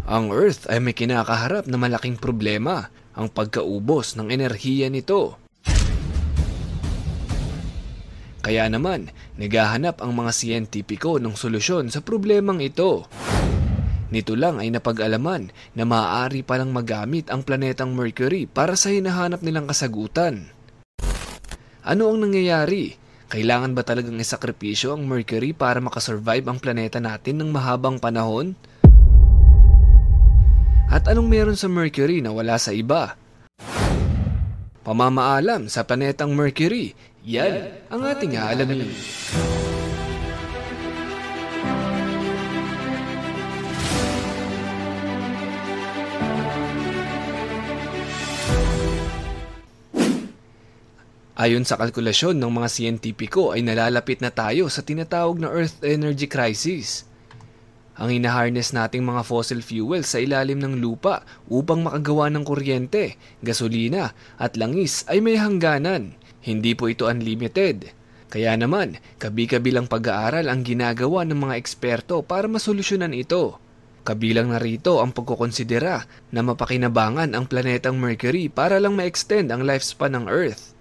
Ang Earth ay may kinakaharap na malaking problema, ang pagkaubos ng enerhiya nito. Kaya naman, naghahanap ang mga siyentipiko ng solusyon sa problemang ito. Nito lang ay napag-alaman na maaari palang magamit ang planetang Mercury para sa hinahanap nilang kasagutan. Ano ang nangyayari? Kailangan ba talagang isakripisyo ang Mercury para makasurvive ang planeta natin ng mahabang panahon? At anong meron sa Mercury na wala sa iba? Pamamaalam sa planetang Mercury, yan ang ating aalamin. Ayon sa kalkulasyon ng mga siyentipiko ay nalalapit na tayo sa tinatawag na Earth Energy Crisis. Ang hinaharness nating mga fossil fuels sa ilalim ng lupa upang makagawa ng kuryente, gasolina at langis ay may hangganan. Hindi po ito unlimited. Kaya naman, kabi-kabilang pag-aaral ang ginagawa ng mga eksperto para masolusyonan ito. Kabilang na rito ang pagkukonsidera na mapakinabangan ang planetang Mercury para lang ma-extend ang lifespan ng Earth.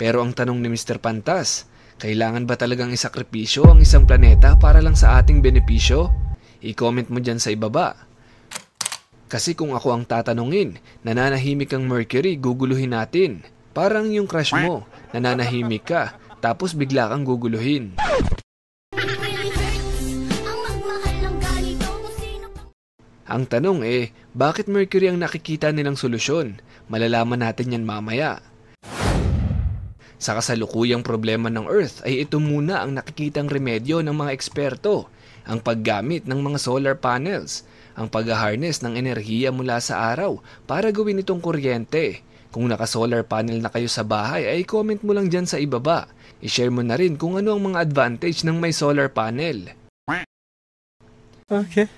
Pero ang tanong ni Mr. Pantas, kailangan ba talagang isakripisyo ang isang planeta para lang sa ating benepisyo? I-comment mo dyan sa ibaba. Kasi kung ako ang tatanungin, nananahimik ang Mercury, guguluhin natin. Parang yung crush mo, nananahimik ka, tapos bigla kang guguluhin. Ang tanong bakit Mercury ang nakikita nilang solusyon? Malalaman natin yan mamaya. Sa kasalukuyang problema ng Earth ay ito muna ang nakikitang remedyo ng mga eksperto, ang paggamit ng mga solar panels, ang pag-harness ng enerhiya mula sa araw para gawin itong kuryente. Kung naka-solar panel na kayo sa bahay ay comment mo lang dyan sa ibaba. I-share mo na rin kung ano ang mga advantage ng may solar panel. Okay.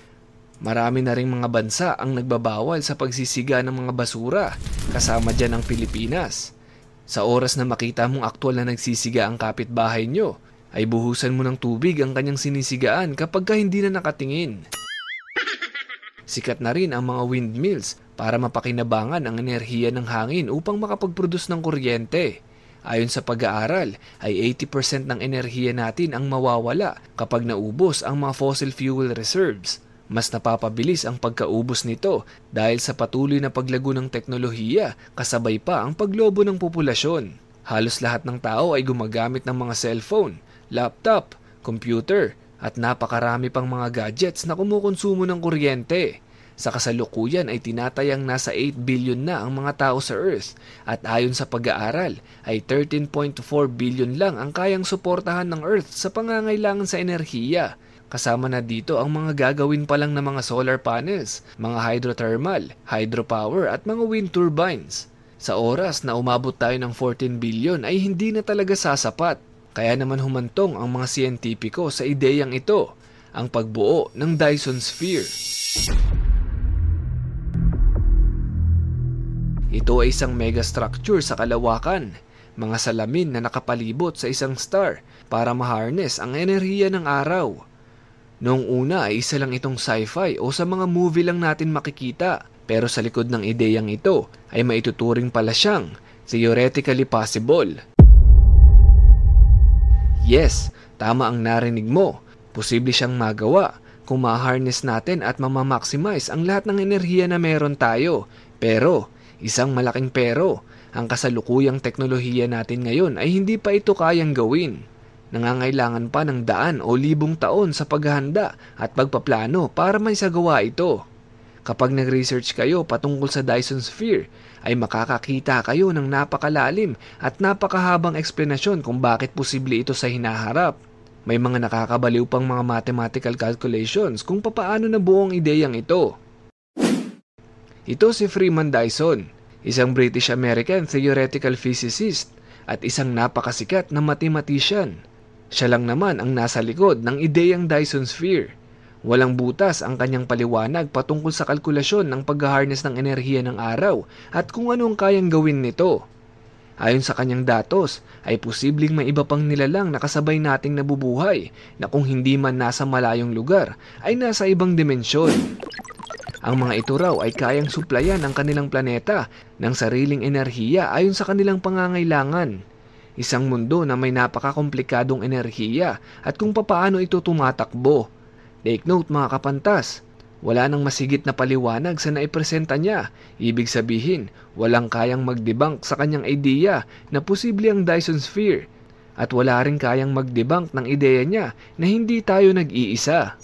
Marami na ring mga bansa ang nagbabawal sa pagsisiga ng mga basura, kasama dyan ang Pilipinas. Sa oras na makita mong aktwal na nagsisiga ang kapitbahay nyo, ay buhusan mo ng tubig ang kanyang sinisigaan kapag hindi na nakatingin. Sikat na rin ang mga windmills para mapakinabangan ang enerhiya ng hangin upang makapag-produce ng kuryente. Ayon sa pag-aaral, ay 80% ng enerhiya natin ang mawawala kapag naubos ang mga fossil fuel reserves. Mas napapabilis ang pagkaubos nito dahil sa patuloy na paglago ng teknolohiya kasabay pa ang paglobo ng populasyon. Halos lahat ng tao ay gumagamit ng mga cellphone, laptop, computer at napakarami pang mga gadgets na kumukonsumo ng kuryente. Sa kasalukuyan ay tinatayang nasa 8 billion na ang mga tao sa Earth at ayon sa pag-aaral ay 13.4 billion lang ang kayang suportahan ng Earth sa pangangailangan sa enerhiya. Kasama na dito ang mga gagawin pa lang na mga solar panels, mga hydrothermal, hydropower at mga wind turbines. Sa oras na umabot tayo ng 14 billion ay hindi na talaga sasapat. Kaya naman humantong ang mga siyentipiko sa ideyang ito, ang pagbuo ng Dyson Sphere. Ito ay isang megastructure sa kalawakan, mga salamin na nakapalibot sa isang star para ma-harness ang enerhiya ng araw. Noong una ay isa lang itong sci-fi o sa mga movie lang natin makikita, pero sa likod ng ideyang ito ay maituturing pala siyang theoretically possible. Yes, tama ang narinig mo. Posible siyang magawa kung ma-harness natin at mamamaximize ang lahat ng enerhiya na meron tayo. Pero, isang malaking pero, ang kasalukuyang teknolohiya natin ngayon ay hindi pa ito kayang gawin. Nangangailangan pa ng daan o libong taon sa paghahanda at pagpaplano para maisagawa ito. Kapag nag-research kayo patungkol sa Dyson Sphere, ay makakakita kayo ng napakalalim at napakahabang eksplanasyon kung bakit posible ito sa hinaharap. May mga nakakabaliw pang mga mathematical calculations kung papaano nabuo ang ideyang ito. Ito si Freeman Dyson, isang British-American theoretical physicist at isang napakasikat na mathematician. Siya lang naman ang nasa likod ng ideyang Dyson Sphere. Walang butas ang kanyang paliwanag patungkol sa kalkulasyon ng pag-harness ng enerhiya ng araw at kung ano ang kayang gawin nito. Ayon sa kanyang datos, ay posibleng may iba pang nilalang na kasabay nating nabubuhay na kung hindi man nasa malayong lugar, ay nasa ibang dimensyon. Ang mga ito raw ay kayang suplayan ang kanilang planeta ng sariling enerhiya ayon sa kanilang pangangailangan. Isang mundo na may napakakomplikadong enerhiya at kung papaano ito tumatakbo. Take note mga kapantas, wala nang masigit na paliwanag sa naipresenta niya. Ibig sabihin, walang kayang mag-debunk sa kanyang ideya na posible ang Dyson Sphere. At wala rin kayang mag-debunk ng ideya niya na hindi tayo nag-iisa.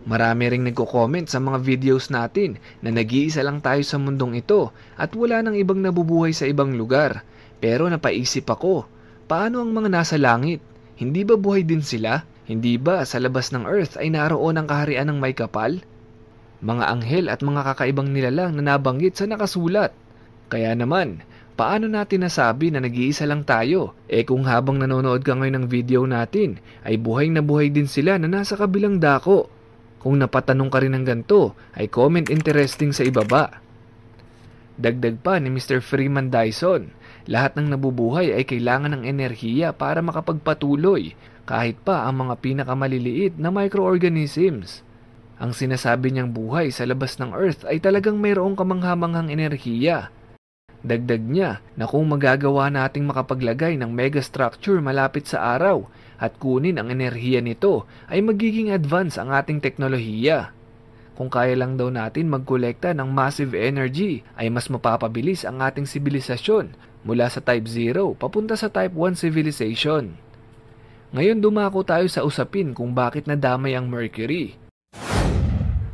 Marami ring nagko-comment sa mga videos natin na nag-iisa lang tayo sa mundong ito at wala nang ibang nabubuhay sa ibang lugar. Pero napaisip ako, paano ang mga nasa langit? Hindi ba buhay din sila? Hindi ba sa labas ng Earth ay naroon ang kaharian ng may kapal? Mga anghel at mga kakaibang nilalang na nabanggit sa nakasulat. Kaya naman, paano natin nasabi na nag-iisa lang tayo? Kung habang nanonood ka ngayon ng video natin, ay buhay na buhay din sila na nasa kabilang dako. Kung napatanong ka rin ng ganito, ay comment interesting sa ibaba. Dagdag pa ni Mr. Freeman Dyson, lahat ng nabubuhay ay kailangan ng enerhiya para makapagpatuloy, kahit pa ang mga pinakamaliliit na microorganisms. Ang sinasabi niyang buhay sa labas ng Earth ay talagang mayroong kamanghamanghang enerhiya. Dagdag niya na kung magagawa nating makapaglagay ng megastructure malapit sa araw at kunin ang enerhiya nito, ay magiging advance ang ating teknolohiya. Kung kaya lang daw natin magkolekta ng massive energy, ay mas mapapabilis ang ating sibilisasyon mula sa Type 0 papunta sa Type 1 civilization. Ngayon dumako tayo sa usapin kung bakit nadamay ang Mercury.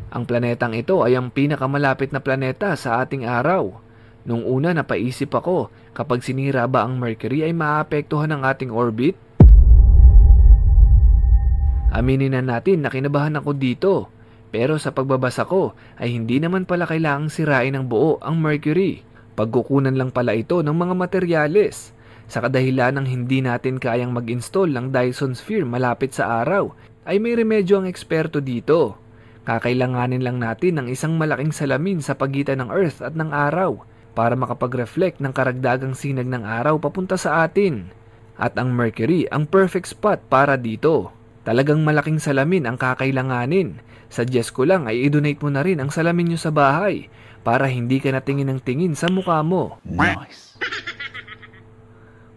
Ang planetang ito ay ang pinakamalapit na planeta sa ating araw. Nung una napaisip ako, kapag sinira ba ang Mercury ay maapektuhan ang ating orbit? Aminin na natin na kinabahan ako dito. Pero sa pagbabasa ko ay hindi naman pala kailangang sirain ng buo ang Mercury. Pagkukunan lang pala ito ng mga materyales. Sa kadahilan ng hindi natin kayang mag-install ng Dyson Sphere malapit sa araw, ay may remedyo ang eksperto dito. Kakailanganin lang natin ng isang malaking salamin sa pagitan ng Earth at ng araw para makapag-reflect ng karagdagang sinag ng araw papunta sa atin. At ang Mercury ang perfect spot para dito. Talagang malaking salamin ang kakailanganin. Suggest ko lang ay i-donate mo na rin ang salamin nyo sa bahay para hindi ka natingin ng tingin sa mukha mo. Nice!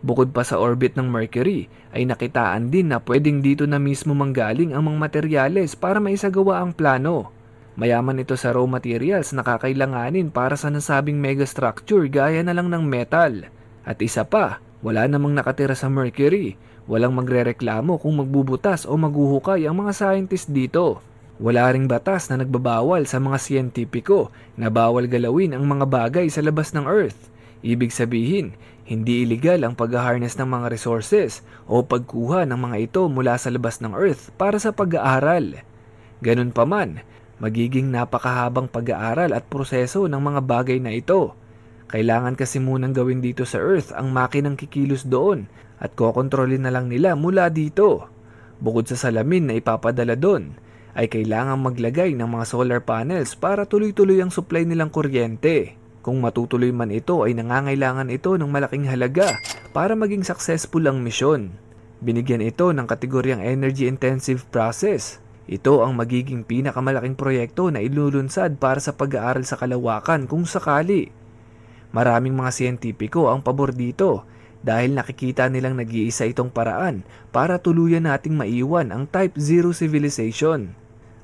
Bukod pa sa orbit ng Mercury, ay nakitaan din na pwedeng dito na mismo manggaling ang mga materyales para maisagawa ang plano. Mayaman ito sa raw materials na kakailanganin para sa nasabing megastructure gaya na lang ng metal. At isa pa, wala namang nakatira sa Mercury. Walang magrereklamo kung magbubutas o maghuhukay ang mga scientist dito. Wala ring batas na nagbabawal sa mga siyentipiko na bawal galawin ang mga bagay sa labas ng Earth. Ibig sabihin, hindi illegal ang pag-harness ng mga resources o pagkuha ng mga ito mula sa labas ng Earth para sa pag-aaral. Ganun pa man, magiging napakahabang pag-aaral at proseso ng mga bagay na ito. Kailangan kasi munang gawin dito sa Earth ang makinang kikilos doon at kokontrolin na lang nila mula dito. Bukod sa salamin na ipapadala doon, ay kailangan maglagay ng mga solar panels para tuloy-tuloy ang supply nilang kuryente. Kung matutuloy man ito ay nangangailangan ito ng malaking halaga para maging successful ang misyon. Binigyan ito ng kategoryang energy-intensive process. Ito ang magiging pinakamalaking proyekto na ilulunsad para sa pag-aaral sa kalawakan kung sakali. Maraming mga siyentipiko ang pabor dito dahil nakikita nilang nag-iisa itong paraan para tuluyan nating maiwan ang Type 0 civilization.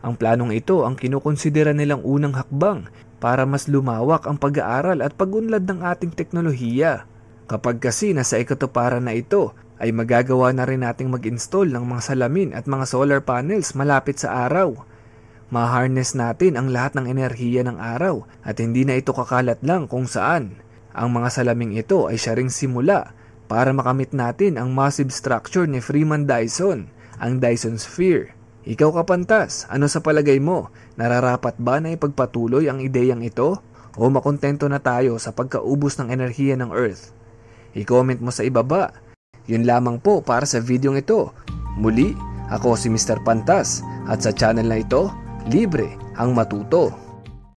Ang planong ito ang kinukonsidera nilang unang hakbang para mas lumawak ang pag-aaral at pag-unlad ng ating teknolohiya. Kapag kasi nasa ikatuparan na ito, ay magagawa na rin nating mag-install ng mga salamin at mga solar panels malapit sa araw. Ma-harness natin ang lahat ng enerhiya ng araw at hindi na ito kakalat lang kung saan. Ang mga salaming ito ay siya ring simula para makamit natin ang massive structure ni Freeman Dyson, ang Dyson Sphere. Ikaw kapantas, ano sa palagay mo? Nararapat ba na ipagpatuloy ang ideyang ito? O makontento na tayo sa pagkaubos ng enerhiya ng Earth? I-comment mo sa ibaba. Yun lamang po para sa videong ito. Muli, ako si Mr. Pantas at sa channel na ito, libre ang matuto.